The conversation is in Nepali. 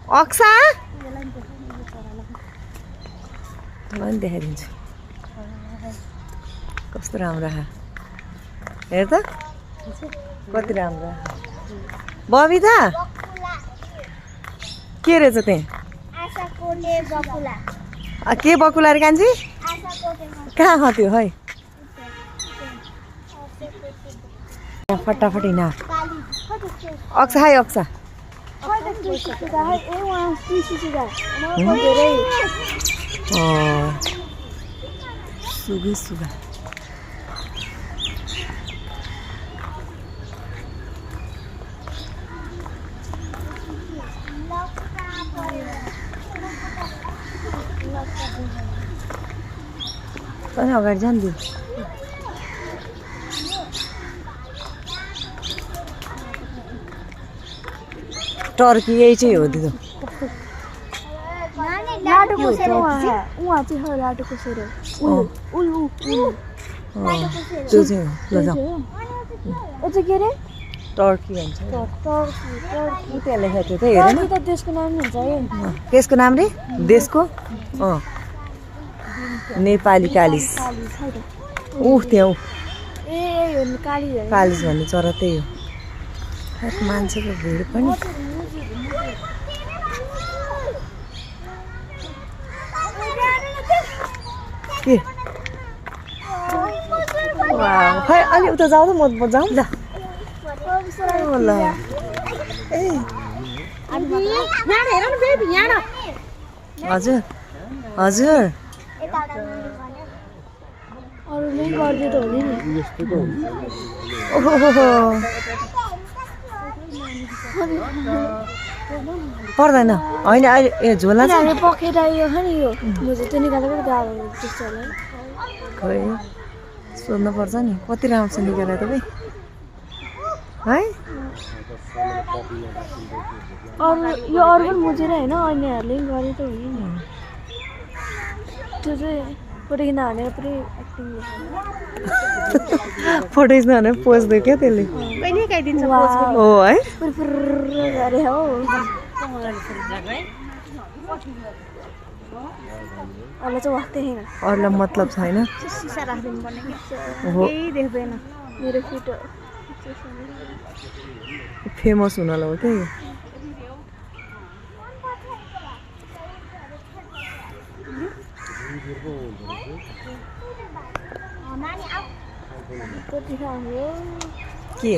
अक्सा पनि देखाइदिन्छु कस्तो राम्रो हेर त कति राम्रो बबिता के रहेछ त्यहाँ के बकुला रे कान्छी कहाँ हो त्यो है फटाफट हिँड अक्सा हाई अक्सा सुगा सुगा तँ अगाडि जान्छु टर्की यही चाहिँ हो दिदो त्यो चाहिँ हो टर्की भन्छ त्यहाँ लेखेको थियो त हेर न त्यसको नाम रे देशको नेपाली कालिज त्यहाँ कालिज भन्ने चरा त्यही हो मान्छेको भिड पनि के खै अलि उता जाऊ त म जाउँ ल ल ए हजुर हजुर पर्दैन होइन अहिले ए झोला खै सोध्नु पर्छ नि कति राम्रो छ निकालेर तपाईँ है यो अरू पनि बुझेर होइन अन्यहरूले पनि गरे त हुने नि त्यो चाहिँ फोटो खिच्दा भनेर पुरै एक्टिङ फोटो खिच्दा भनेर पोज दियो क्या त्यसले हो है गरे हो अरूलाई चाहिँ वास्तै छैन अरूलाई मतलब छैन सिसा राखिदिनु पर्ने हो केही देख्दैन मेरो फोटो फेमस हुनलाई हो त्यही के